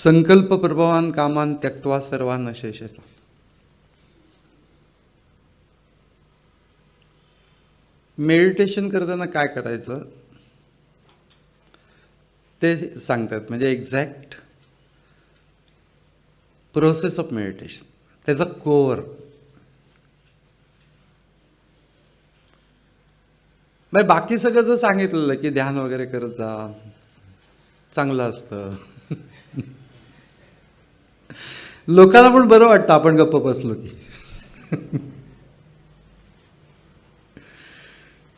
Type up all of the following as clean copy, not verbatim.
संकल्प प्रभवान कामान त्यक्त्वा सर्वान शेषेचा. मेडिटेशन करताना काय करायचं ते सांगतात. म्हणजे एक्झॅक्ट प्रोसेस ऑफ मेडिटेशन, त्याचा कोर. म्हणजे बाकी सगळं जर सांगितलेलं की ध्यान वगैरे करत जा, चांगलं असतं, लोकांना पण बरं वाटतं आपण गप्प बसलो की.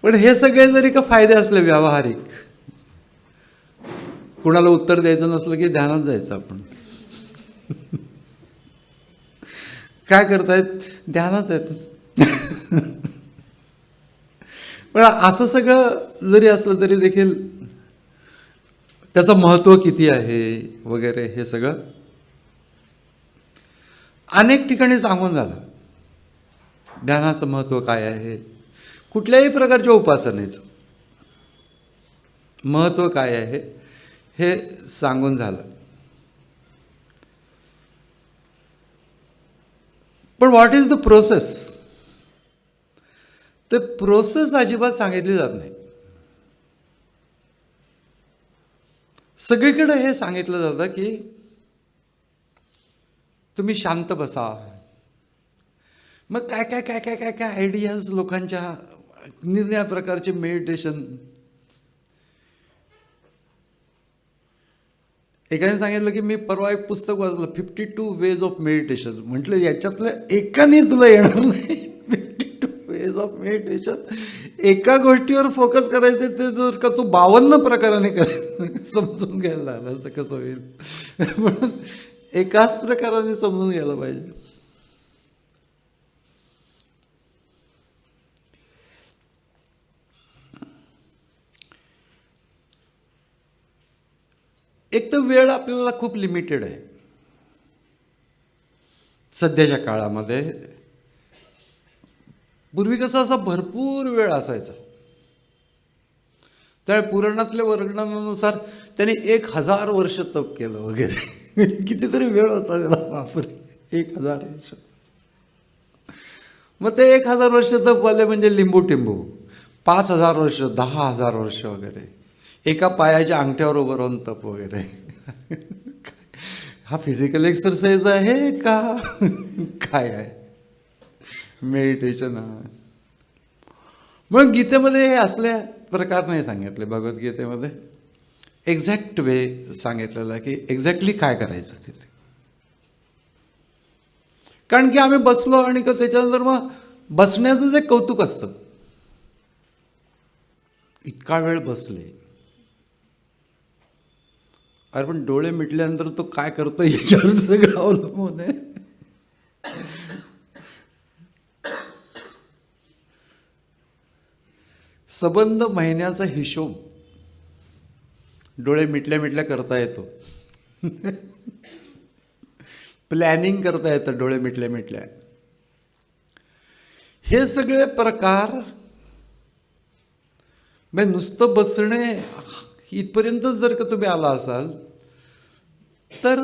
पण हे सगळे जरी का फायदे असले व्यावहारिक, कुणाला उत्तर द्यायचं नसलं की ध्यानात जायचं आपण. काय करतायत? ध्यानात आहेत. पण असं सगळं जरी असलं तरी देखील त्याचं महत्त्व किती आहे वगैरे हे सगळं अनेक ठिकाणी सांगून झालं. ध्यानाचं महत्त्व काय आहे, कुठल्याही प्रकारच्या उपासनेचं महत्त्व काय आहे हे सांगून झालं. पण व्हॉट इज द प्रोसेस? ते प्रोसेस अजिबात सांगितली जात नाही. सगळीकडे हे सांगितलं जातं की तुम्ही शांत बसा. मग काय काय काय काय काय काय आयडियाज लोकांच्या, निरनिळ्या प्रकारचे मेडिटेशन. एकाने सांगितलं की मी परवा एक पुस्तक वाचलं, 52 वेज ऑफ मेडिटेशन. म्हटलं याच्यातलं एकाने तुला येणार नाही. 52 वेज ऑफ मेडिटेशन, एका गोष्टीवर फोकस करायचे ते जर का तू 52 प्रकाराने समजून घ्यायला लागला तर कसं होईल. म्हणून एकाच प्रकाराने समजून घ्यायला पाहिजे. एक तर वेळ आपल्याला खूप लिमिटेड आहे सध्याच्या काळामध्ये. पूर्वी कसं असा भरपूर वेळ असायचा. त्या पुराणातल्या वर्णनानुसार त्याने 1000 वर्ष तप केलं वगैरे. कितीतरी वेळ होता त्याला, बापरे, 1000 वर्ष. मग ते 1000 वर्ष तप वाले म्हणजे लिंबू टिंबू. 5000 वर्ष, 10,000 वर्ष वगैरे, एका पायाच्या अंगठ्यावर उभं राहून तप वगैरे. हा फिजिकल एक्सरसाइज आहे का काय आहे? मेडिटेशन आहे. मग गीतेमध्ये हे असल्या प्रकार नाही सांगितले. भगवद्गीतेमध्ये एक्झॅक्ट वे सांगितलेलं आहे की एक्झॅक्टली काय करायचं तिथे. कारण की आम्ही बसलो आणि त्याच्यानंतर मग बसण्याचं जे कौतुक असतं, इतका वेळ बसले, अरे पण डोळे मिटल्यानंतर तो काय करतो याच्यावर सगळं अवलंबून आहे. सबंध महिन्याचा हिशोब डोळे मिटल्या मिटल्या करता येतो. प्लॅनिंग करता येतं डोळे मिटल्या मिटल्या. हे सगळे प्रकार म्हणजे नुसतं बसणे इथपर्यंत जर का तुम्ही आला असाल तर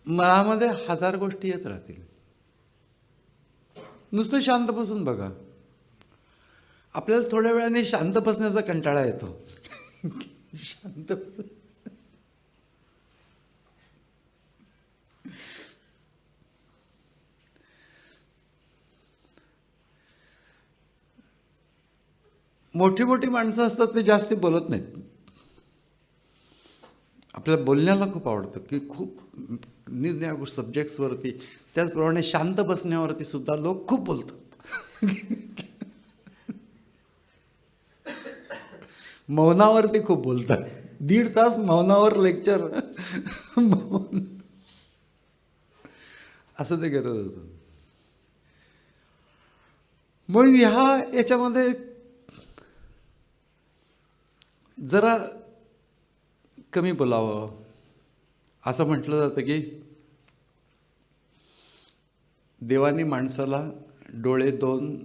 मनामध्ये 1000 गोष्टी येत राहतील. नुसतं शांत बसून बघा. आपल्याला थोड्या वेळाने शांत बसण्याचा कंटाळा येतो. शांत मोठी मोठी माणसं असतात ते जास्ती बोलत नाहीत. आपल्याला बोलण्याला खूप आवडतं की खूप निरनिराळ्या सब्जेक्ट्सवरती. त्याचप्रमाणे शांत बसण्यावरती सुद्धा लोक खूप बोलतात. मौनावरती खूप बोलतात. 1.5 तास मौनावर लेक्चर असं ते करत होतं. मग याच्यामध्ये जरा कमी बोलावं असं म्हटलं जातं की देवानी माणसाला डोळे 2,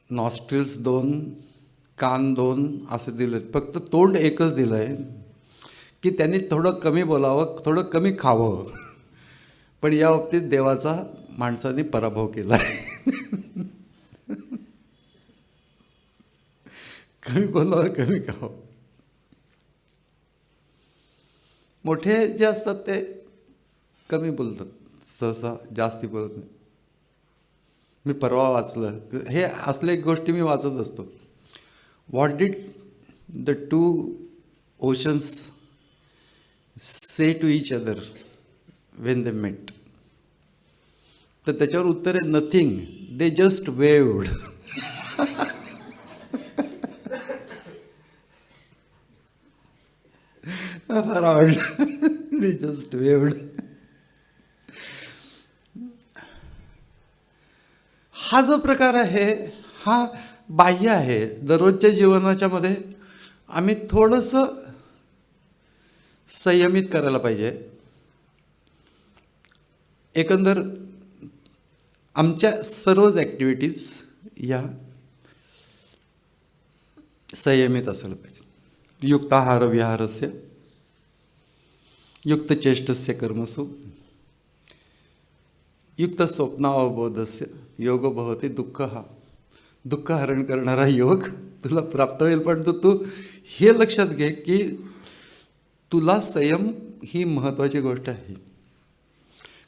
नॉस्ट्रिल्स 2, कान 2 असे दिलेत. फक्त तोंड एकच दिलंय की त्यांनी थोडं कमी बोलावं, थोडं कमी खावं. पण या बाबतीत देवाचा माणसाने पराभव केला आहे. कमी बोलावं, कमी खावं. मोठे जे असतात ते कमी बोलतात, सहसा जास्ती बोलत नाही. मी परवा वाचलं, हे असल्या गोष्टी मी वाचत असतो. What did the two oceans say to each other when they met? तर त्याच्यावर उत्तर आहे नथिंग, दे जस्ट वेव्ड. फार आवडलं. They just waived. हा जो प्रकार आहे हा बाह्य आहे. दररोजच्या जीवनाच्या मध्ये आम्ही थोडंसं संयमित करायला पाहिजे. एकंदर आमच्या सर्वच ॲक्टिव्हिटीज या संयमित असायला पाहिजे. युक्ताहार विहारस्य युक्तचेष्टस्य कर्मसु युक्त स्वप्नावबोधस्य योग भवती दुःख. हा दुःख हरण करणारा योग तुला प्राप्त होईल. पण तू हे लक्षात घे की तुला संयम ही महत्त्वाची गोष्ट आहे.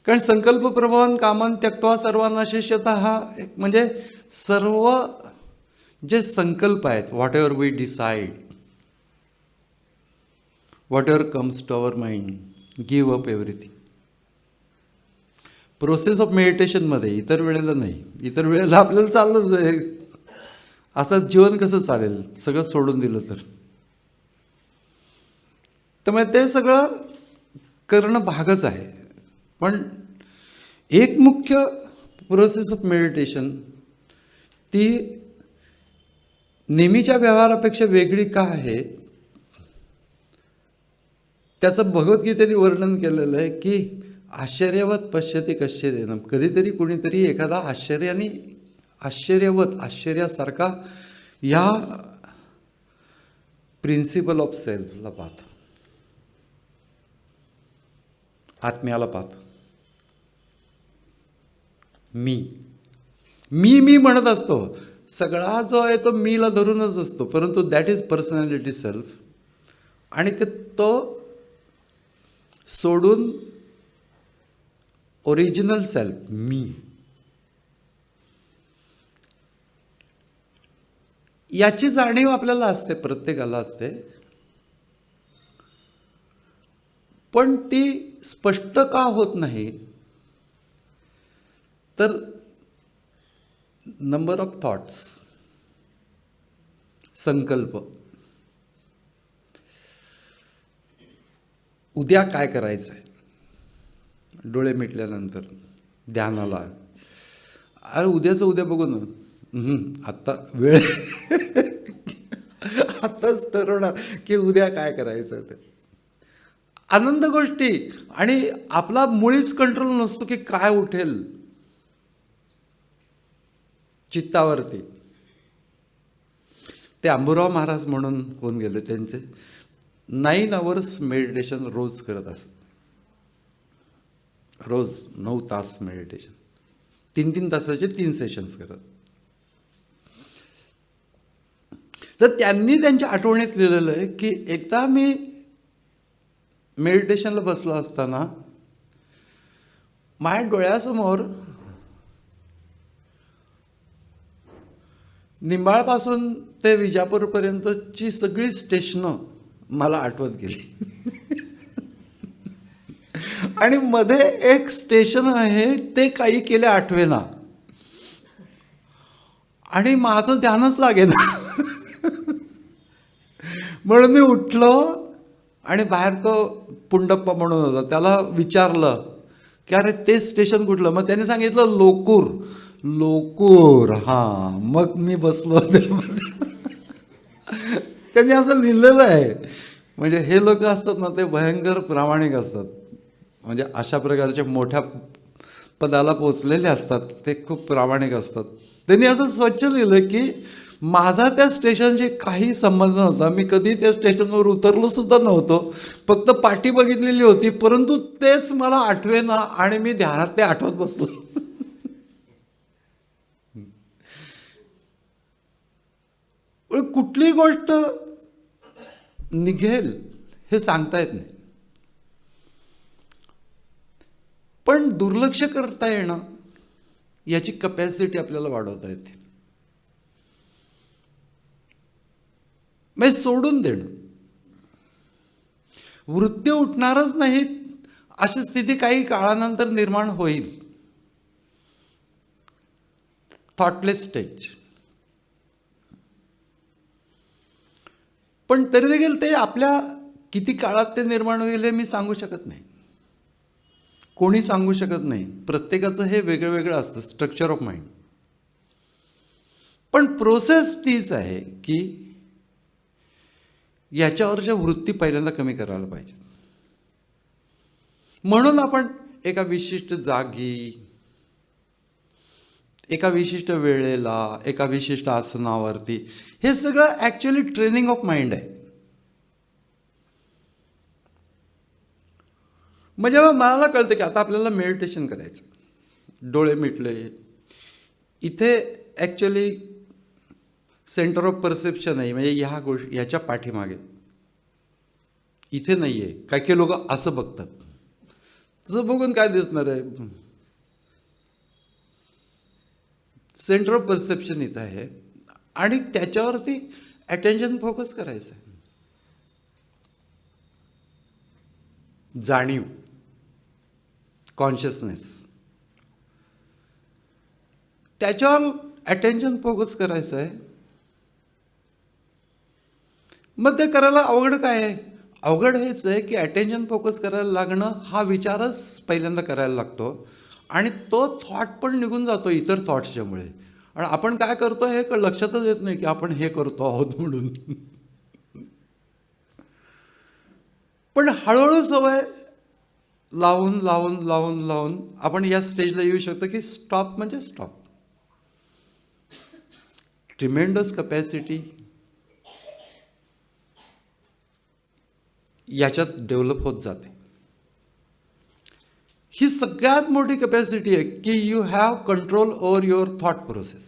कारण संकल्प प्रभवान कामान त्यक्त्वा सर्वांना शिष्यता हा एक म्हणजे सर्व जे संकल्प आहेत, whatever we decide, whatever comes to our mind, give up everything. Process of मेडिटेशनमध्ये इतर वेळेला नाही. इतर वेळेला आपल्याला चाललंच आहे. असं जीवन कसं चालेल सगळं सोडून दिलं तर? त्यामुळे ते सगळं करणं भागच आहे. पण एक मुख्य प्रोसेस ऑफ मेडिटेशन ती नेहमीच्या व्यवहारापेक्षा वेगळी का आहे त्याचं भगवद्गीतेने वर्णन केलेलं आहे की आश्चर्यवत पश्यति कश्चिदेनम. कधीतरी कुणीतरी एखादा आश्चर्यवत आश्चर्यासारखा या प्रिन्सिपल ऑफ सेल्फला पाहतो, आत्म्याला पाहतो. मी म्हणत असतो. सगळा जो आहे तो मीला धरूनच असतो. परंतु दॅट इज पर्सनॅलिटी सेल्फ. आणि तो सोडून ओरिजिनल सेल्फ मी याची जाणीव आपल्याला असते, प्रत्येकाला असते. पण ती स्पष्ट का होत नाही तर नंबर ऑफ थॉट्स, संकल्प. उद्या काय करायचं आहे, डोळे मिटल्यानंतर ध्यानाला. अरे उद्याचं उद्या बघू ना. आत्ता वेळ आत्ताच ठरवणार की उद्या काय करायचं ते. आनंद गोष्टी. आणि आपला मुळीच कंट्रोल नसतो की काय उठेल चित्तावरती. ते अंबुराव महाराज म्हणून होऊन गेले, त्यांचे 9 hours मेडिटेशन रोज करत असत. रोज 9 तास मेडिटेशन, 3-3 तासाचे 3 सेशन्स करत. तर त्यांनी त्यांच्या आठवणीत लिहिलेलं आहे की एकदा मी मेडिटेशनला बसलो असताना माझ्या डोळ्यासमोर निंबाळपासून ते विजापूरपर्यंतची सगळी स्टेशनं मला आठवत गेली. आणि मध्ये एक स्टेशन आहे ते काही केले आठवेना. आणि माझं ध्यानच लागेना. म्हणून मी उठलो आणि बाहेर तो पुंडप्पा म्हणून होता, त्याला विचारलं की अरे ते स्टेशन कुठलं. मग त्याने सांगितलं लोकूर. लोकूर. हां. मग मी बसलो. त्यांनी असं लिहिलेलं आहे. म्हणजे हे लोक असतात ना ते भयंकर प्रामाणिक असतात. म्हणजे अशा प्रकारच्या मोठ्या पदाला पोचलेले असतात ते खूप प्रामाणिक असतात. त्यांनी असं स्वच्छ लिहिलं की माझा त्या स्टेशनशी काही संबंध नव्हता. मी कधी त्या स्टेशनवर उतरलो सुद्धा नव्हतो. फक्त पाटी बघितलेली होती, परंतु तेच मला आठवेना आणि मी ध्यानात ते आठवत बसलो. कुठली गोष्ट निघेल हे सांगता येत नाही, पण दुर्लक्ष करता येणं याची कपॅसिटी आपल्याला वाढवता येते. म्हणजे सोडून देणं, वृत्ती उठणारच नाहीत अशी स्थिती काही काळानंतर निर्माण होईल. Thoughtless stage. पण तरी देखील ते आपल्या किती काळात ते निर्माण होईल हे मी सांगू शकत नाही, कोणी सांगू शकत नाही. प्रत्येकाचं हे वेगळं वेगळं असतं स्ट्रक्चर ऑफ माइंड. पण प्रोसेस तीच आहे की याच्यावरच्या वृत्ती पहिल्यांदा कमी करायला पाहिजे. म्हणून आपण एका विशिष्ट जागी, एका विशिष्ट वेळेला, एका विशिष्ट आसनावरती, हे सगळं ॲक्च्युअली ट्रेनिंग ऑफ माइंड आहे. म्हणजे मला कळतं की आता आपल्याला मेडिटेशन करायचं, डोळे मिटले, इथे ॲक्च्युअली सेंटर ऑफ परसेप्शन आहे. म्हणजे ह्याच्या पाठीमागे इथे नाही आहे. काही काही लोक असं बघतात, तसं बघून काय दिसणार आहे. सेंटर ऑफ परसेप्शन इथं आहे आणि त्याच्यावरती अटेन्शन फोकस करायचं आहे. जाणीव, कॉन्शियसनेस, त्याच्यावर अटेन्शन फोकस करायचं आहे. मग ते करायला अवघड काय आहे? अवघड हेच आहे की अटेन्शन फोकस करायला लागणं हा विचारच पहिल्यांदा करायला लागतो आणि तो थॉट पण निघून जातो इतर थॉट्सच्यामुळे. आणि आपण काय करतो हे लक्षातच येत नाही की आपण हे करतो आहोत म्हणून. पण हळूहळू सवय लावून लावून लावून लावून आपण या स्टेजला येऊ शकतो की स्टॉप म्हणजे स्टॉप. ट्रिमेंडस कपॅसिटी याच्यात डेव्हलप होत जाते. ही सगळ्यात मोठी कपॅसिटी आहे की you have control over your thought process.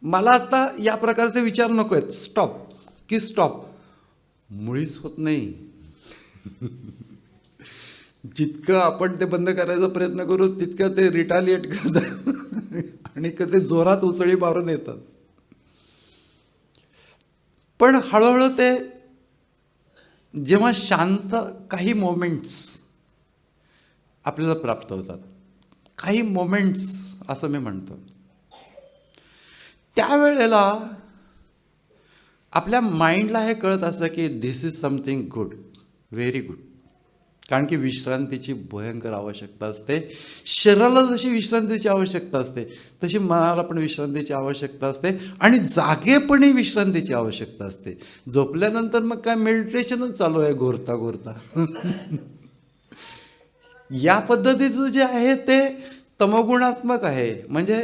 मला आता या प्रकारचे विचार नको आहेत, स्टॉप की स्टॉप, मुळीच होत नाही. जितकं आपण ते बंद करायचा प्रयत्न करू तितकं ते रिटालिएट करतात आणि कधी जोरात उसळी मारून येतात. पण हळूहळू ते जेव्हा शांत काही मोमेंट्स आपल्याला प्राप्त होतात, काही मोमेंट्स असं मी म्हणतो, त्यावेळेला आपल्या माइंडला हे कळत असतं की this is something good, very good. कारण की विश्रांतीची भयंकर आवश्यकता असते. शरीराला जशी विश्रांतीची आवश्यकता असते तशी मनाला पण विश्रांतीची आवश्यकता असते आणि जागेपणी विश्रांतीची आवश्यकता असते. झोपल्यानंतर मग काय मेडिटेशनच चालू आहे घोरता घोरता. या पद्धतीचं जे आहे ते तमोगुणात्मक आहे. म्हणजे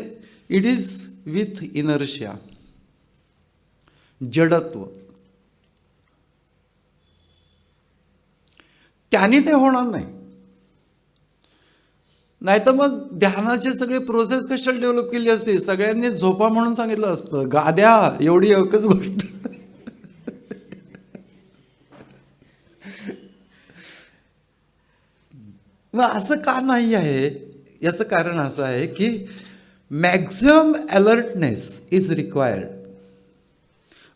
इट इज विथ इनर्शिया, जडत्व. त्याने ते होणार नाही. नाहीतर मग ध्यानाची सगळी प्रोसेस कशाला डेव्हलप केली असते? सगळ्यांनी झोपा म्हणून सांगितलं असतं. गाद्या, एवढी एकच गोष्ट. मग असं का नाही आहे? याचं कारण असं आहे की मॅक्झिमम अलर्टनेस इज रिक्वायर्ड.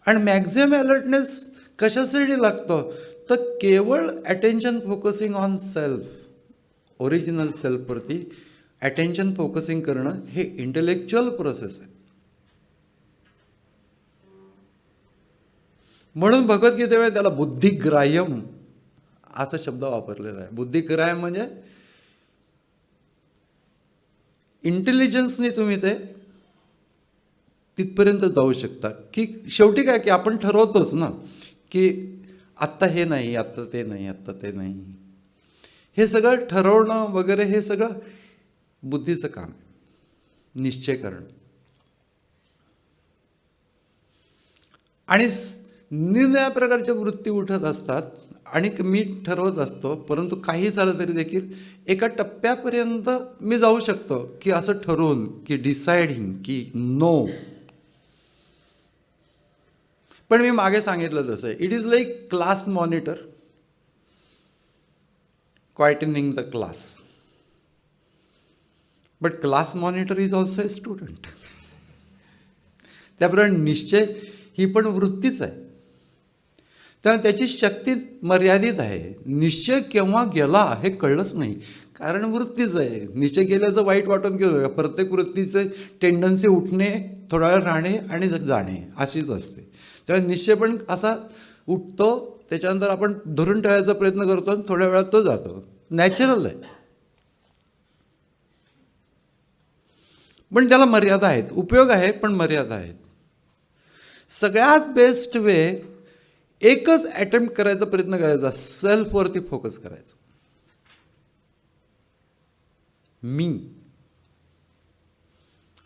आणि मॅक्झिमम अलर्टनेस कशासाठी लागतो? तर केवळ attention focusing on self, original सेल्फवरती अटेन्शन फोकसिंग करणं हे इंटेलेक्च्युअल प्रोसेस आहे. म्हणून भगवद्गीतेमध्ये त्याला बुद्धिग्राह्यम असा शब्द वापरलेला आहे. बुद्धिग्राह्यम म्हणजे इंटेलिजन्सने तुम्ही ते तिथपर्यंत जाऊ शकता की शेवटी काय की आपण ठरवतोच ना की आत्ता हे नाही, आत्ता ते नाही, आत्ता ते नाही. हे सगळं ठरवणं वगैरे हे सगळं बुद्धीचं काम आहे. निश्चय करणं. आणि निरनिराळ्या प्रकारच्या वृत्ती उठत असतात आणि मी ठरवत असतो, परंतु काही झालं तरी देखील एका टप्प्यापर्यंत मी जाऊ शकतो की असं ठरवून की डिसाइडिंग की नो. पण मी मागे सांगितलं तसं it is like class monitor quietening the class, but class monitor is also A student. त्याप्रमाणे निश्चय ही पण वृत्तीच आहे, त्यामुळे त्याची शक्ती मर्यादित आहे. निश्चय केव्हा गेला हे कळलंच नाही, कारण वृत्तीच आहे. निश्चय केल्याचं वाईट वाटून केलं. प्रत्येक वृत्तीचे टेंडन्सी उठणे, थोडा वेळ राहणे आणि जाणे अशीच असते. त्यामुळे निश्चय पण असा उठतो, त्याच्यानंतर आपण धरून ठेवायचा प्रयत्न करतो आणि थोड्या वेळात तो जातो. नॅचरल आहे, पण त्याला मर्यादा आहेत. उपयोग आहे पण मर्यादा आहेत. सगळ्यात बेस्ट वे एकच अटेम्प्ट करायचा प्रयत्न करायचा, सेल्फवरती फोकस करायचा. मी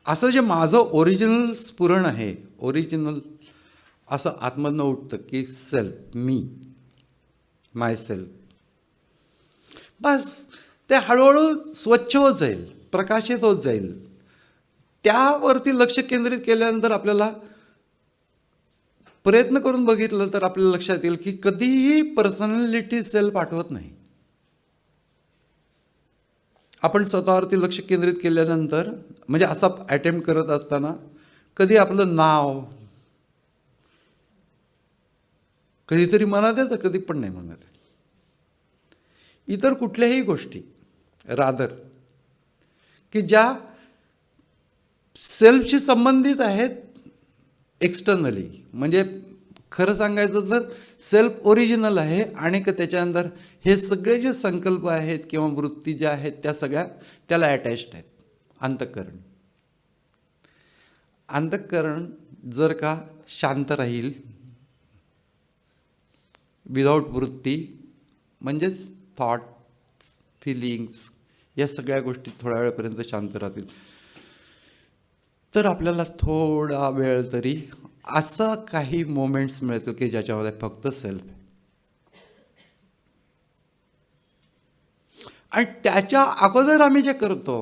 असं जे माझं ओरिजिनल स्फुरण आहे, ओरिजिनल असं आतमधनं उठतं की सेल्फ, मी, माय सेल्फ. बस ते हळूहळू स्वच्छ होत जाईल, प्रकाशित होत जाईल. त्यावरती लक्ष केंद्रित केल्यानंतर आपल्याला प्रयत्न करून बघितलं तर आपल्याला लक्षात येईल की कधीही पर्सनॅलिटी सेल्फ आठवत नाही. आपण स्वतःवरती लक्ष केंद्रित केल्यानंतर म्हणजे असा अटेम्प्ट करत असताना कधी आपलं नाव कधीतरी मनात येतं, कधी पण नाही मनात येत. इतर कुठल्याही गोष्टी रादर की ज्या सेल्फशी संबंधित आहेत एक्सटर्नली, म्हणजे खरं सांगायचं तर सेल्फ ओरिजिनल आहे आणि त्याच्यानंतर हे सगळे जे संकल्प आहेत किंवा वृत्ती ज्या आहेत त्या सगळ्या त्याला अटॅच्ड आहेत. अंतःकरण, अंतःकरण जर का शांत राहील विदाऊट वृत्ती, म्हणजेच थॉट्स, फिलिंग्स, या सगळ्या गोष्टी थोड्या वेळपर्यंत शांत राहतील, तर आपल्याला थोडा वेळ तरी असं काही मोमेंट्स मिळतील की ज्याच्यामध्ये फक्त सेल्फ आहे. आणि त्याच्या अगोदर आम्ही जे करतो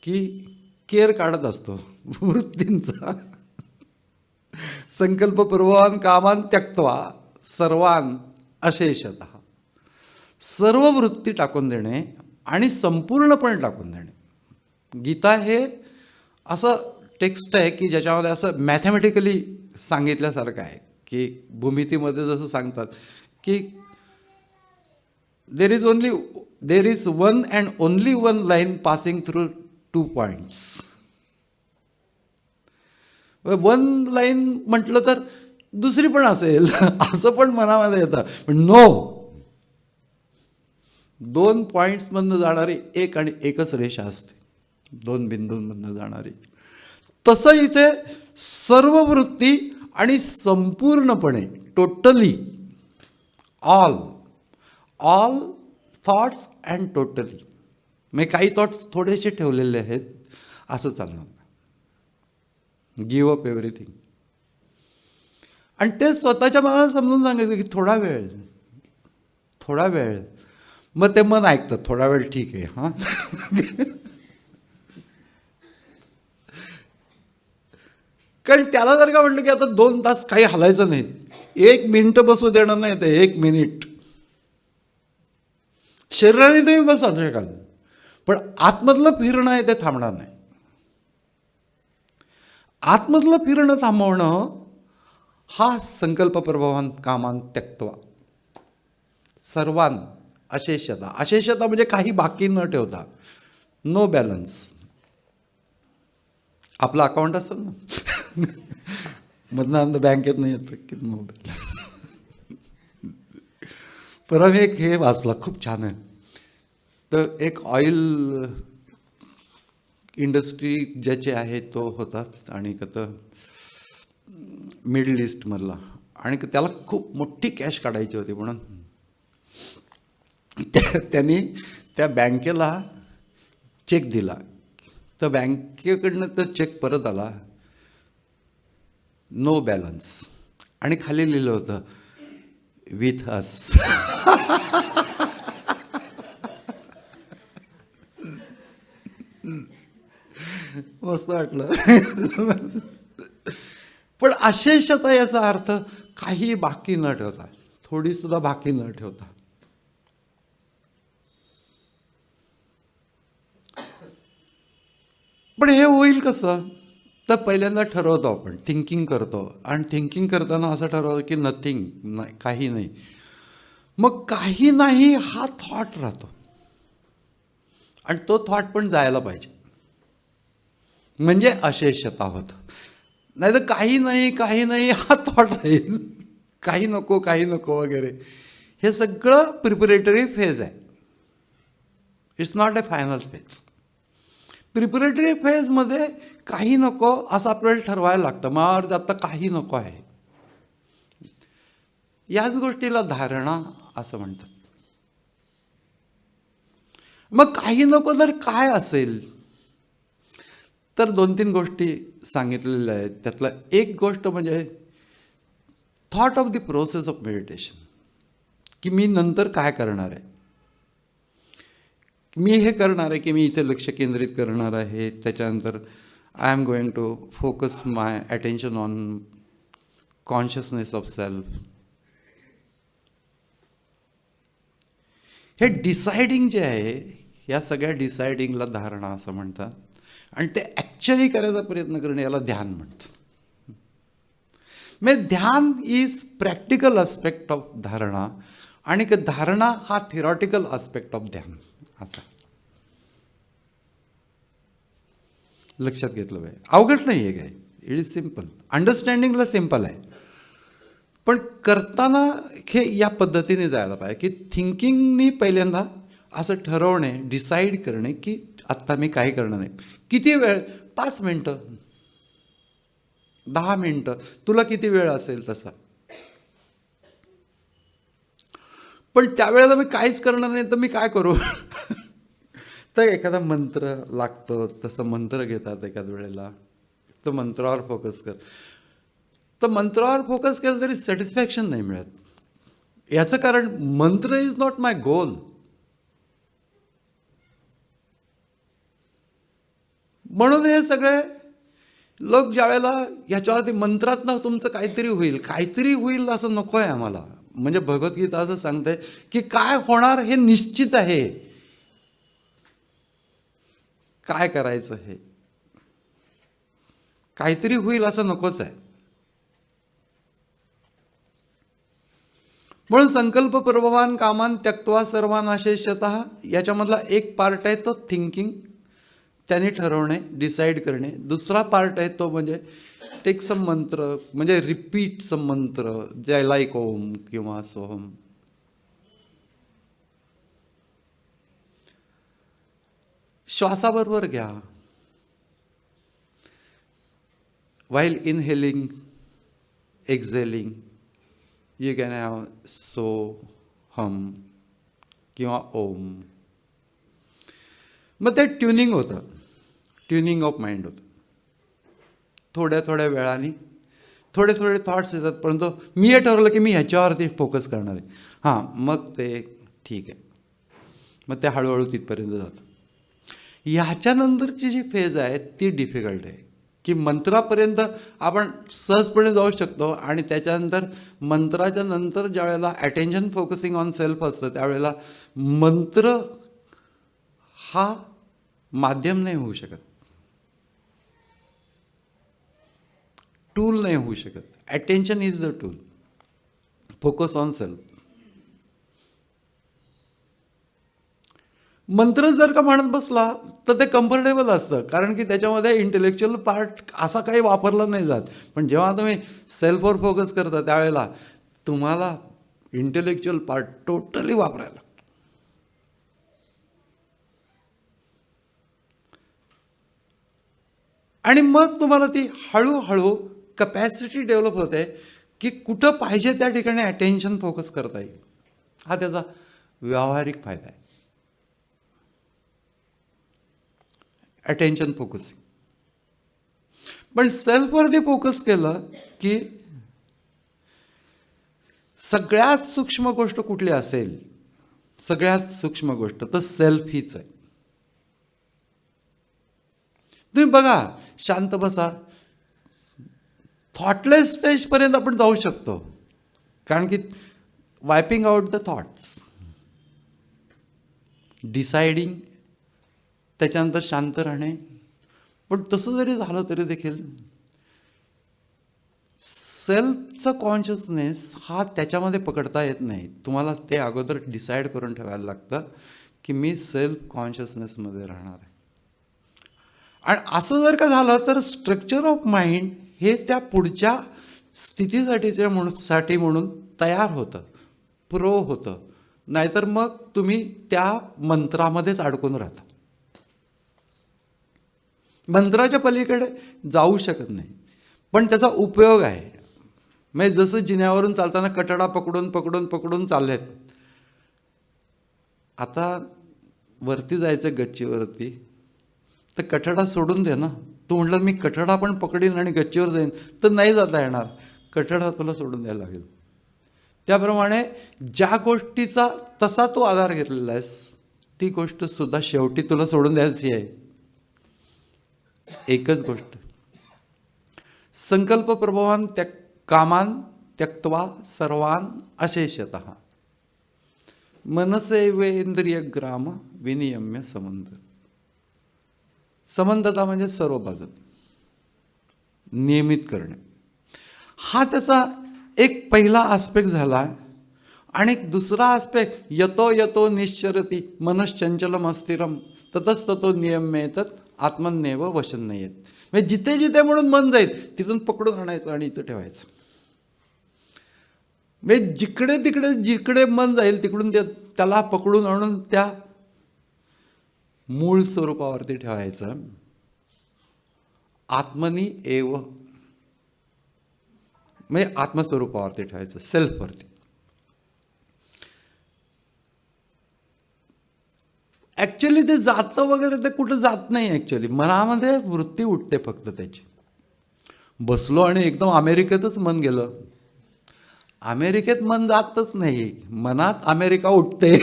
की केअर काढत असतो वृत्तींचा. संकल्प पूर्वान कामान त्यक्त्वा सर्वान अशेषतः, सर्व वृत्ती टाकून देणे आणि संपूर्णपणे टाकून देणे. गीता हे असं टेक्स्ट आहे की ज्याच्यामध्ये असं मॅथमॅटिकली सांगितल्यासारखं आहे की भूमितीमध्ये जसं सांगतात की there is one and only one line passing through 2 points. One line म्हटलं तर दुसरी पण असेल असं पण मनामध्ये येतं, पण नो, 2 पॉइंट्समधनं जाणारी एक आणि एकच रेषा असते, 2 बिंदूंमधनं जाणारी. तसं इथे सर्व वृत्ती आणि संपूर्णपणे, totally, all thoughts and totally. म्हणजे काही थॉट्स थोडेसे ठेवलेले आहेत असं चालणार, गिव्ह अप एव्हरीथिंग. आणि ते स्वतःच्या मनाला समजून सांगायचं की थोडा वेळ, मग ते मन ऐकतं, थोडा वेळ ठीक आहे हां. कारण त्याला जर का म्हटलं की आता 2 तास काही हलायचं नाही, 1 मिनिट बसू देणार नाही, ते 1 मिनिट शरीराने तुम्ही बसू शकाल, पण आतमधलं फिरणं आहे ते थांबणार नाही. आतमधलं फिरणं थांबवणं हा संकल्प प्रभावान कामान त्यक्त्वा सर्वान अशेषता. अशेषता म्हणजे काही बाकी न ठेवता, नो बॅलन्स. आपलं अकाउंट असेल ना मधनं बँकेत नाही येतं की नो बॅलन्स. परवा मी एक हे वाचलं, खूप छान आहे. तर एक ऑइल इंडस्ट्री ज्याचे आहे तो होता आणि कसं मिडल ईस्टमधला, आणि त्याला खूप मोठी कॅश काढायची होती म्हणून त्यांनी त्या बँकेला चेक दिला तर बँकेकडनं तर चेक परत आला, नो बॅलन्स, आणि खाली लिहिलं होतं विथ अस. मस्त वाटलं. पण अशेषता याचा अर्थ काही बाकी न ठेवता, थोडी सुद्धा बाकी न ठेवता. पण हे होईल कसं? तर पहिल्यांदा ठरवतो आपण, थिंकिंग करतो, आणि थिंकिंग करताना असं ठरवतो की नथिंग, नाही, काही नाही. मग काही नाही हा थॉट राहतो, आणि तो थॉट पण जायला पाहिजे, म्हणजे अशेषता होतं. नाही तर काही नाही हा थॉट राहील, काही नको वगैरे. हे सगळं प्रिपरेटरी फेज आहे. It's not A final phase. Preparatory फेजमध्ये काही नको असं आपल्याला ठरवायला लागतं. मला आता काही नको आहे. याच गोष्टीला धारणा असं म्हणतात. मग काही नको तर काय असेल? तर 2-3 गोष्टी सांगितलेल्या आहेत. त्यातलं एक गोष्ट म्हणजे thought of the process of meditation, की मी नंतर काय करणार आहे. मी हे करणार आहे की मी इथे लक्ष केंद्रित करणार आहे. त्याच्यानंतर I am going to focus my attention on consciousness of self. हे डिसाइडिंग जे आहे, या सगळ्या डिसाइडिंगला धारणा असं म्हणतात, आणि ते ॲक्च्युअली करायचा प्रयत्न करणे याला ध्यान म्हणतात. म्हणजे ध्यान इज प्रॅक्टिकल आस्पेक्ट ऑफ धारणा, आणि धारणा हा थिरॉटिकल आस्पेक्ट ऑफ ध्यान, असा लक्षात घेतलं पाहिजे. अवघड नाही आहे काय, इट इज सिम्पल. अंडरस्टँडिंगला सिम्पल आहे, पण करताना हे या पद्धतीने जायला पाहिजे की थिंकिंगनी पहिल्यांदा असं ठरवणे, डिसाईड करणे की आत्ता मी काही करणार नाही. किती वेळ? 5 मिनटं, 10 मिनटं, तुला किती वेळ असेल तसा. पण त्यावेळेला मी काहीच करणार नाही तर मी काय करू? तर एखादा मंत्र लागतो, तसं मंत्र घेतात एखाद्या वेळेला, तर मंत्रावर फोकस कर. तर मंत्रावर फोकस केलं तरी सॅटिस्फॅक्शन नाही मिळत. याचं कारण मंत्र इज नॉट माय गोल. म्हणून हे सगळे लोक ज्यावेळेला ह्याच्यावरती मंत्रातनं तुमचं काहीतरी होईल असं नको आहे आम्हाला. म्हणजे भगवद्गीता असं सांगते की काय होणार हे निश्चित आहे, काय करायचं हे काहीतरी होईल असं नकोच आहे. म्हणून संकल्प प्रभवान कामान त्यक्त्वा सर्वान अशेषतः, याच्यामधला एक पार्ट आहे तो थिंकिंग, त्याने ठरवणे, डिसाईड करणे. दुसरा पार्ट आहे तो म्हणजे टेक सम मंत्र, म्हणजे रिपीट सम मंत्र, जे लाईक ओम किंवा सोहम. श्वासाबरोबर घ्या. While inhaling, exhaling, you can have Soham किंवा ओम. मग ते ट्युनिंग होतं, ट्युनिंग ऑफ माइंड होतं. थोड्या वेळाने थोडे थॉट्स येतात, परंतु मी हे ठरवलं की मी ह्याच्यावरती फोकस करणार आहे. हां, मग ते ठीक आहे, मग ते हळूहळू तिथपर्यंत जातं. ह्याच्यानंतरची जी फेज आहे ती डिफिकल्ट आहे, की मंत्रापर्यंत आपण सहजपणे जाऊ शकतो, आणि त्याच्यानंतर मंत्राच्या नंतर ज्या वेळेला अटेन्शन फोकसिंग ऑन सेल्फ असतं त्यावेळेला मंत्र हा माध्यम नाही होऊ शकत, टूल नाही होऊ शकत. Attention is the tool, focus on self. मंत्र जर का म्हणत बसला तर ते कम्फर्टेबल असतं, कारण की त्याच्यामध्ये इंटेलेक्च्युअल पार्ट असा काही वापरला नाही जात. पण जेव्हा तुम्ही सेल्फवर फोकस करता त्यावेळेला तुम्हाला इंटेलेक्च्युअल पार्ट टोटली वापरायला लागतो. आणि मग तुम्हाला ती हळूहळू कपॅसिटी डेव्हलप होते की कुठं पाहिजे त्या ठिकाणी अटेन्शन फोकस करता येईल. हा त्याचा व्यावहारिक फायदा आहे. Attention focusing. पण सेल्फवरती फोकस केलं की सगळ्यात सूक्ष्म गोष्ट कुठली असेल, सगळ्यात सूक्ष्म गोष्ट तर सेल्फ हीच आहे. तुम्ही बघा, शांत बसा, थॉटलेस स्टेजपर्यंत आपण जाऊ शकतो. कारण की वायपिंग आउट द थॉट्स, डिसाइडिंग, त्याच्यानंतर शांत राहणे. पण तसं जरी झालं तरी देखील सेल्फचा कॉन्शियसनेस हा त्याच्यामध्ये पकडता येत नाही. तुम्हाला ते अगोदर डिसाईड करून ठेवायला लागतं की मी सेल्फ कॉन्शियसनेसमध्ये राहणार आहे. आणि असं जर का झालं तर स्ट्रक्चर ऑफ माइंड हे त्या पुढच्या स्थितीसाठी म्हणून तयार होतं, प्रो होतं. नाहीतर मग तुम्ही त्या मंत्रामध्येच अडकून राहता, मंत्राच्या पलीकडे जाऊ शकत नाही. पण त्याचा उपयोग आहे. म्हणजे जसं जिन्यावरून चालताना कठडा पकडून पकडून पकडून चाललेत, आता वरती जायचं गच्चीवरती, तर कठडा सोडून दे ना. तू म्हटलं मी कठडा पण पकडीन आणि गच्चीवर जाईन, तर नाही जाता येणार. कठडा तुला सोडून द्यायला लागेल. त्याप्रमाणे ज्या गोष्टीचा तसा तू आधार घेतलेला आहेस, ती गोष्ट सुद्धा शेवटी तुला सोडून द्यायची आहे. एकच गोष्ट, संकल्प प्रभवान कामान त्यक्त्वा सर्वान अशेषतः मनसेवेंद्रिय ग्राम विनियम्य संबंध. संबंधता म्हणजे सर्व बाजू नियमित करणे, हा त्याचा एक पहिला आस्पेक्ट झाला. आणि दुसरा आस्पेक्ट, यतो यतो निश्चरती मनश्चंचलम अस्थिरम ततस्ततो नियम्येत आत्मन्येव वशन नयेत. म्हणजे जिथे जिथे म्हणून मन जाईल तिथून पकडून आणायचं आणि इथं ठेवायचं. म्हणजे जिकडे तिकडे जिकडे मन जाईल तिकडून त्याला पकडून आणून त्या मूळ स्वरूपावरती ठेवायचं. आत्मनी एव म्हणजे आत्मस्वरूपावरती ठेवायचं, सेल्फवरती. ॲक्च्युली ते जातं वगैरे, ते कुठं जात नाही. ॲक्च्युली मनामध्ये वृत्ती उठते फक्त त्याची. बसलो आणि एकदम अमेरिकेतच मन गेलं, अमेरिकेत मन जातच नाही, मनात अमेरिका उठते.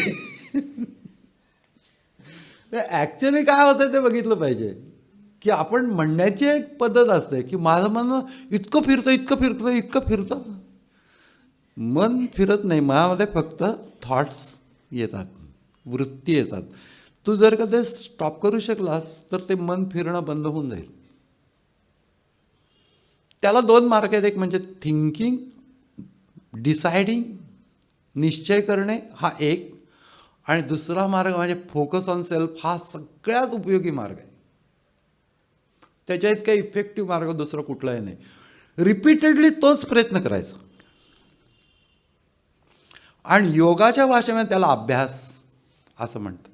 ॲक्च्युली काय होतं ते बघितलं पाहिजे. की आपण म्हणण्याची एक पद्धत असते की माझं मन इतकं फिरतं इतकं फिरतं इतकं फिरतं. मन फिरत नाही, मनामध्ये फक्त थॉट्स येतात, वृत्ती येतात. तू जर का ते स्टॉप करू शकलास तर ते मन फिरणं बंद होऊन जाईल. त्याला दोन मार्ग आहेत. एक म्हणजे थिंकिंग, डिसाइडिंग, निश्चय करणे, हा एक. आणि दुसरा मार्ग म्हणजे फोकस ऑन सेल्फ, हा सगळ्यात उपयोगी मार्ग आहे. त्याच्या इतका इफेक्टिव्ह मार्ग दुसरा कुठलाही नाही. रिपीटेडली तोच प्रयत्न करायचा. आणि योगाच्या भाषेमध्ये त्याला अभ्यास असं म्हणतात,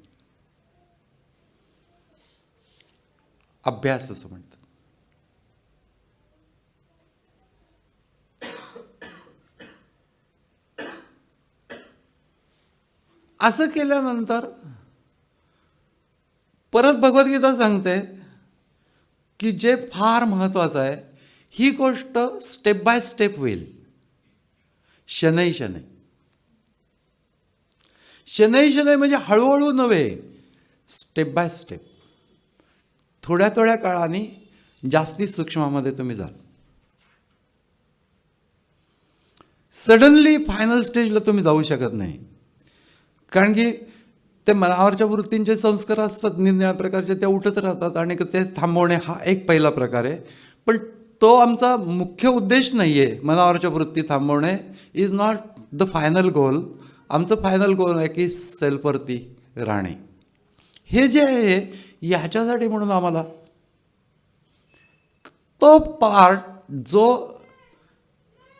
अभ्यास असं म्हणतात. असं केल्यानंतर परत भगवद्गीता सांगते की जे फार महत्त्वाचं आहे, ही गोष्ट स्टेप बाय स्टेप होईल, शनै शनै. शनै शनै म्हणजे हळूहळू नव्हे, स्टेप बाय स्टेप. थोड्या थोड्या काळाने जास्ती सूक्ष्मामध्ये तुम्ही जाल. सडनली फायनल स्टेजला तुम्ही जाऊ शकत नाही. कारण की ते मनावरच्या वृत्तींचे संस्कार असतात निरनिराळ्या प्रकारचे, ते उठत राहतात आणि ते थांबवणे हा एक पहिला प्रकार आहे. पण तो आमचा मुख्य उद्देश नाही आहे. मनावरच्या वृत्ती थांबवणे इज नॉट द फायनल गोल. आमचं फायनल गोल आहे की सेल्फवरती राहणे. हे जे आहे ह्याच्यासाठी म्हणून आम्हाला तो पार्ट जो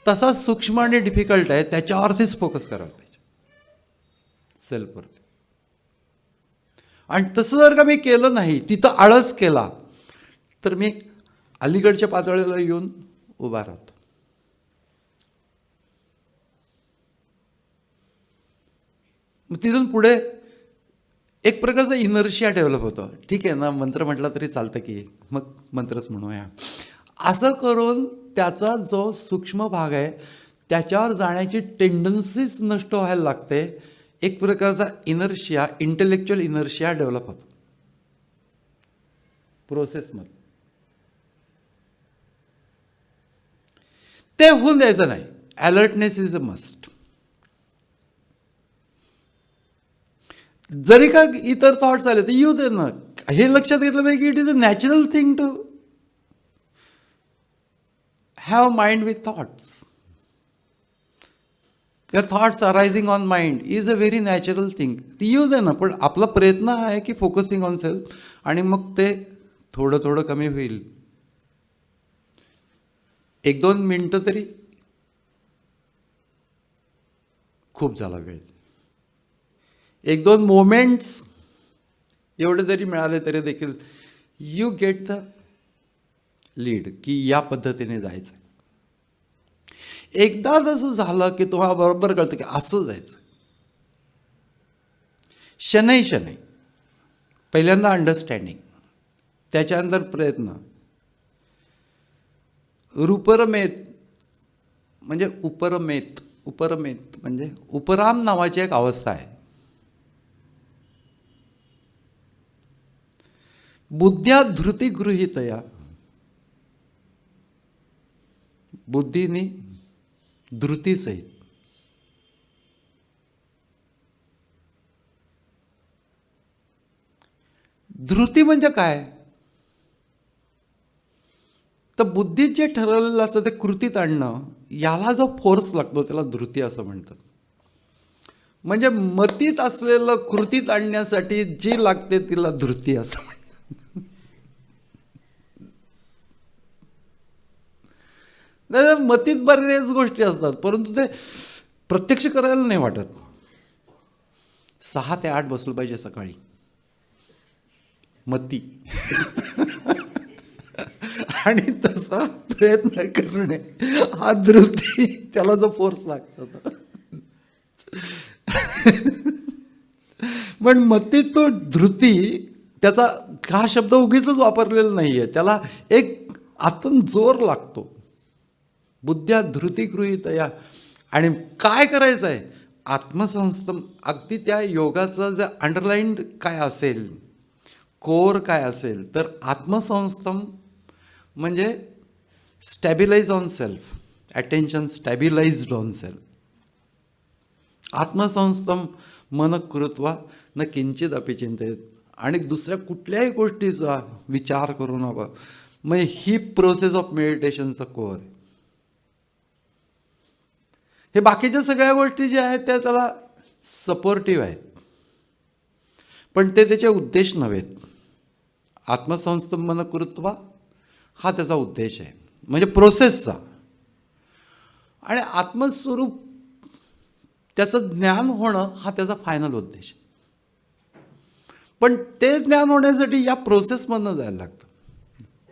तसा सूक्ष्म आणि डिफिकल्ट आहे त्याच्यावरतीच फोकस करायला पाहिजे, सेल्फवरती. आणि तसं जर का मी केलं नाही, तिथं आळस केला, तर मी अलीकडच्या पातळीला येऊन उभा राहतो. मग तिथून पुढे एक प्रकारचा इनर्शिया डेव्हलप होतो. ठीक आहे ना, मंत्र म्हटला तरी चालतं की मग मंत्रच म्हणूया. असं करून त्याचा जो सूक्ष्म भाग आहे त्याच्यावर जाण्याची टेंडन्सीच नष्ट व्हायला लागते. एक प्रकारचा इनर्शिया, इंटेलेक्च्युअल इनर्शिया डेव्हलप होतो प्रोसेसमध्ये. ते होऊन द्यायचं नाही. Alertness is a must. जरी का इतर थॉट्स आले तर येऊ दे ना. हे लक्षात घेतलं पाहिजे की it is a natural thing to have mind with thoughts. किंवा thoughts arising on mind is a very natural thing. ती येऊ दे ना. पण आपला प्रयत्न आहे की फोकसिंग ऑन सेल्फ, आणि मग ते थोडं थोडं कमी होईल. 1-2 मिनटं तरी खूप झाला वेळ. 1-2 मोमेंट्स एवढे जरी मिळाले तरी देखील यू गेट द लीड की या पद्धतीने जायचं. एकदा जसं झालं की तुम्हाला बरोबर कळतं की असं जायचं. शनै शनै पहिल्यांदा अंडरस्टँडिंग, त्याच्यानंतर प्रयत्न. रूपरमेत म्हणजे उपरमेत. उपरमेत म्हणजे उपराम नावाची एक अवस्था आहे. बुद्ध्या धृती गृहीतया, बुद्धीनी धृतीसहित. धृती म्हणजे काय? तर बुद्धीत जे ठरवलेलं असतं ते कृतीत आणणं, याला जो फोर्स लागतो त्याला धृती असं म्हणतात. म्हणजे मतीत असलेलं कृतीत आणण्यासाठी जी लागते तिला धृती असं म्हणतात. मतीत बऱ्याच गोष्टी असतात परंतु ते प्रत्यक्ष करायला नाही वाटत. 6 ते 8 बसलं पाहिजे सकाळी मती. आणि तसा प्रयत्न करणे हा धृती, त्याला जो फोर्स लागतो. पण मतीत तो धृती, त्याचा हा शब्द उगीच वापरलेला नाहीये. त्याला एक आतून जोर लागतो. बुद्ध्या धृती गृहीतया. आणि काय करायचं आहे? आत्मसंस्थम. अगदी त्या योगाचं जे अंडरलाईन्ड काय असेल, कोर काय असेल, तर आत्मसंस्थम म्हणजे stabilize on self. Attention stabilized on self. आत्मसंस्थम मन कृत्वा न किंचित अपि चिंतेत. आणि दुसऱ्या कुठल्याही गोष्टीचा विचार करू नका. मग ही प्रोसेस ऑफ मेडिटेशनचा कोर आहे. हे बाकीच्या सगळ्या गोष्टी ज्या आहेत त्या त्याला सपोर्टिव्ह आहेत, पण ते त्याचे उद्देश नव्हेत. आत्मसंस्थम मन कृत्वा हा त्याचा उद्देश आहे, म्हणजे प्रोसेसचा. आणि आत्मस्वरूप त्याचं ज्ञान होणं हा त्याचा फायनल उद्देश. पण ते ज्ञान होण्यासाठी या प्रोसेसमधनं जायला लागतं.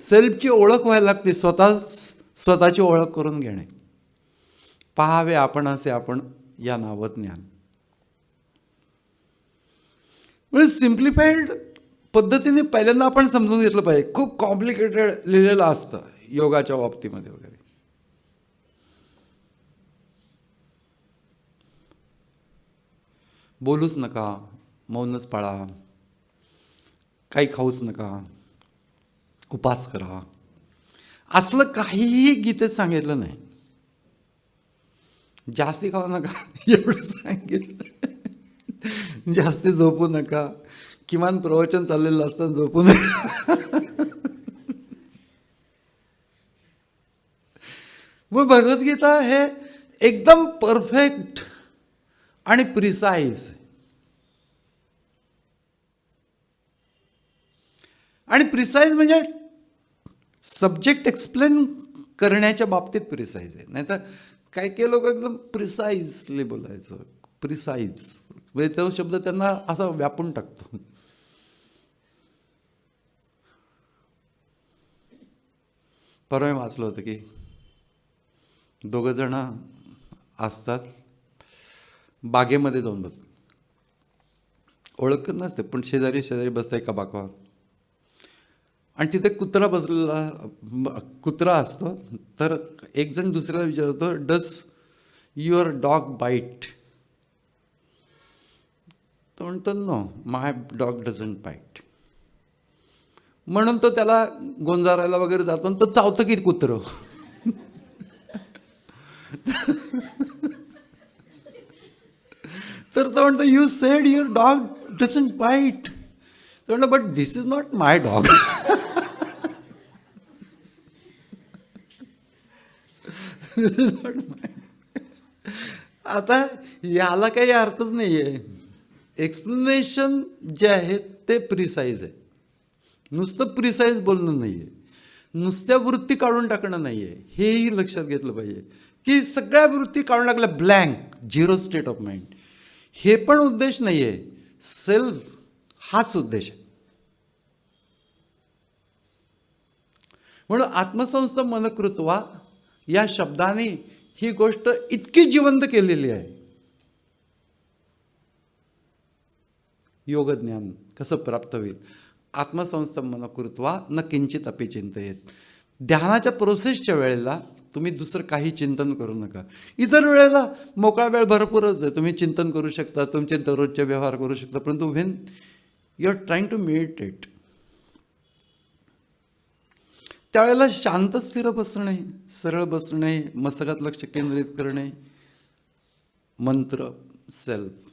सेल्फची ओळख व्हायला लागते. स्वतःची ओळख करून घेणे. पहावे आपण असे आपण या नावत ज्ञान. म्हणजे सिम्प्लिफाईड पद्धतीने पहिल्यांदा आपण समजून घेतलं पाहिजे. खूप कॉम्प्लिकेटेड लिहिलेलं असतं योगाच्या बाबतीमध्ये वगैरे. बोलूच नका, मौनच पाळा, काही खाऊच नका, उपास करा, असलं काहीही गीतेत सांगितलं नाही. जास्ती खाऊ नका एवढं सांगितलं. जास्ती झोपू नका, किमान प्रवचन चाललेलं असतं झोपू नका. मग भगवद्गीता हे एकदम परफेक्ट आणि प्रिसाईज. आणि प्रिसाईज म्हणजे सब्जेक्ट एक्सप्लेन करण्याच्या बाबतीत प्रिसाईज आहे. नाहीतर काही काही लोक एकदम प्रिसाईजली बोलायचं. प्रिसाईज म्हणजे तो शब्द त्यांना असा व्यापून टाकतो. परवा वाचलं होतं की 2 जण असतात, बागेमध्ये जाऊन बसतात. ओळख नसते, पण शेजारी शेजारी बसता एका बाकावर, आणि तिथे कुत्रा बसलेला, कुत्रा असतो. तर एक जण दुसऱ्याला विचारतो, डज युअर डॉग बाईट? तो म्हणतो, no, my dog doesn't bite. म्हणून तो त्याला गोंजारायला वगैरे जातो आणि तो चावतं की कुत्रं. तर तो म्हणतो, you said your dog doesn't bite. तो म्हणतो, but this is not my dog. आता याला काही अर्थच नाही आहे. एक्सप्लेनेशन जे आहे ते प्रिसाईज आहे. नुसतं प्रिसाईज बोलणं नाही आहे, नुसत्या वृत्ती काढून टाकणं नाही आहे. हेही लक्षात घेतलं पाहिजे की सगळ्या वृत्ती काढून टाकल्या, blank, zero state of mind. हे पण उद्देश नाही आहे. सेल्फ हाच उद्देश आहे. म्हणून आत्मसंस्था मनकृत्वा या शब्दाने ही गोष्ट इतकी जिवंत केलेली आहे. योगज्ञान कसं प्राप्त होईल? आत्मसंस्था मनकृत्वा न किंचित अपि चिंतयेत. ध्यानाच्या प्रोसेसच्या वेळेला तुम्ही दुसरं काही चिंतन करू नका. इतर वेळेला मोकळा वेळ भरपूरच आहे, तुम्ही चिंतन करू शकता, तुमचे दररोजचे व्यवहार करू शकता. परंतु when you are trying to meditate, त्यावेळेला शांत स्थिर बसणे, सरळ बसणे, मस्तकात लक्ष केंद्रित करणे, मंत्र, सेल्फ,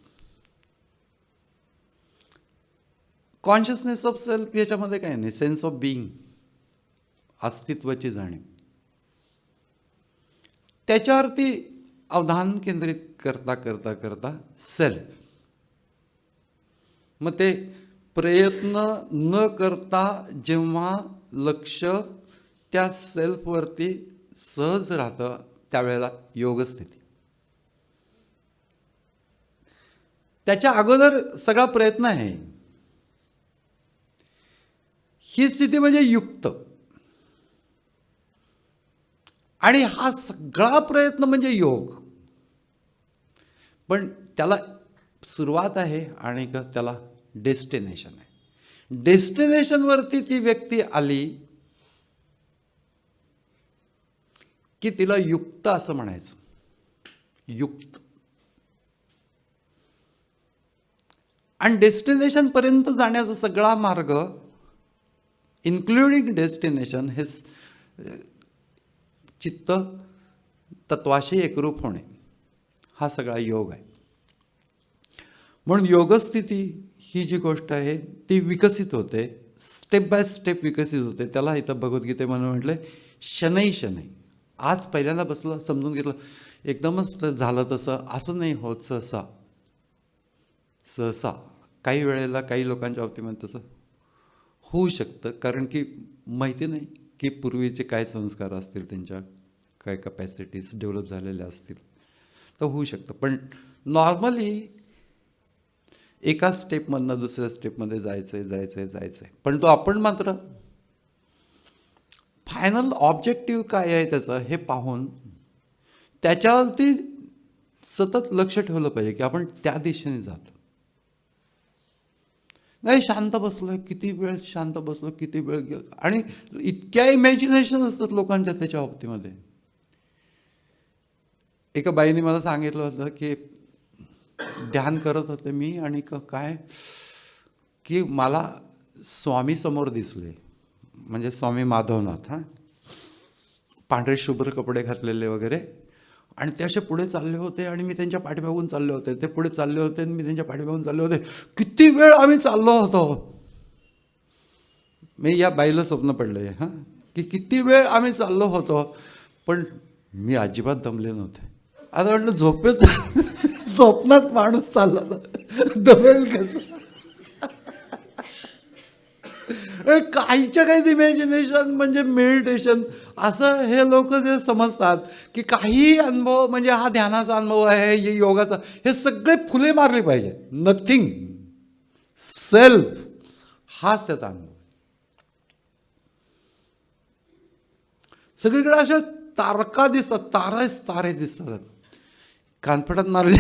कॉन्शियसनेस ऑफ सेल्फ, याच्यामध्ये काय नाही. सेन्स ऑफ बिईंग, अस्तित्वाची जाणीव, त्याच्यावरती अवधान केंद्रित करता करता करता सेल्फ. मग ते प्रयत्न न करता जेव्हा लक्ष त्या सेल्फवरती सहज राहतं, त्यावेळेला योगस्थिती. त्याच्या अगोदर सगळा प्रयत्न आहे. ही स्थिती म्हणजे युक्त, आणि हा सगळा प्रयत्न म्हणजे योग. पण त्याला सुरुवात आहे आणि त्याला डेस्टिनेशन आहे. डेस्टिनेशनवरती ती व्यक्ती आली की तिला युक्त असं म्हणायचं. युक्त. आणि डेस्टिनेशन पर्यंत जाण्याचा सगळा मार्ग, इन्क्लुडिंग डेस्टिनेशन, हे चित्त तत्वाशी एकरूप होणे, हा सगळा योग आहे. म्हणून योगस्थिती ही जी गोष्ट आहे ती विकसित होते, स्टेप बाय स्टेप विकसित होते. त्याला इथं भगवद्गीतेमध्ये म्हटलंय, शनै शनै. आज पहिल्यांदा बसलं, समजून घेतलं, एकदमच झालं तसं असं नाही होत. सहसा सहसा काही वेळेला काही लोकांच्या बाबतीमध्ये तसं होऊ शकतं, कारण की माहिती नाही की पूर्वीचे काय संस्कार असतील, त्यांच्या काय कपॅसिटीज डेव्हलप झालेल्या असतील, तर होऊ शकतं. पण नॉर्मली एका स्टेपमधनं दुसऱ्या स्टेपमध्ये जायचं. पण तो आपण मात्र फायनल ऑब्जेक्टिव्ह काय आहे त्याचं हे पाहून त्याच्यावरती सतत लक्ष ठेवलं पाहिजे की आपण त्या दिशेने जातो. नाही शांत बसलोय, किती वेळ शांत बसलो, किती वेळ, आणि इतक्या इमॅजिनेशन असतात लोकांच्या त्याच्या बाबतीमध्ये. एका बाईने मला सांगितलं होतं की ध्यान करत होते मी, आणि काय की मला स्वामी समोर दिसले, म्हणजे स्वामी माधवनाथ, पांढरे शुभ्र कपडे घातलेले वगैरे, आणि ते असे पुढे चालले होते आणि मी त्यांच्या पाठीमागून चालले होते. ते पुढे चालले होते आणि मी त्यांच्या पाठीमागून चालले होते. किती वेळ आम्ही चाललो होतो. मी या बाईला स्वप्न पडलंय की किती वेळ आम्ही चाललो होतो, पण मी अजिबात दमले नव्हते. आता म्हटलं स्वप्नात माणूस चालला दमेल कसं? काहीच्या काहीच इमॅजिनेशन म्हणजे मेडिटेशन, असं हे लोक जे समजतात की काही अनुभव म्हणजे हा ध्यानाचा अनुभव आहे, हे योगाचा, हे सगळे फुले मारले पाहिजे. नथिंग, सेल्फ हाच त्याचा अनुभव. सगळीकडे अशा तारका दिसतात, तारे दिसतात, कानफटात मारले.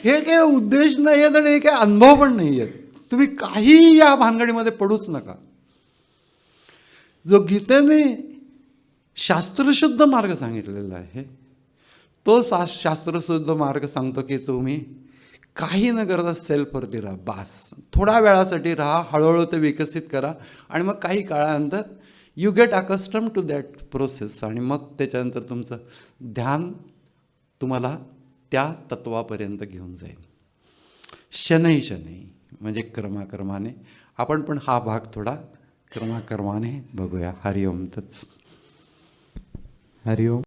हे काही उद्देश नाही आहेत आणि हे काही अनुभव पण नाही आहेत. तुम्ही काही या भानगडीमध्ये पडूच नका. जो गीतेने शास्त्रशुद्ध मार्ग सांगितलेला आहे तो शास्त्रशुद्ध मार्ग सांगतो की तुम्ही काही न करता सेल्फवरती राहा. बास, थोड्या वेळासाठी राहा, हळूहळू ते विकसित करा आणि मग काही काळानंतर you get accustomed to that process आणि मग त्याच्यानंतर तुमचं ध्यान तुम्हाला त्या तत्वापर्यंत घेऊन जाईल. शनै शनै म्हणजे क्रमाक्रमाने. आपण पण हा भाग थोडा क्रमाक्रमाने बघूया. हरिओम तत्सत. हरिओम.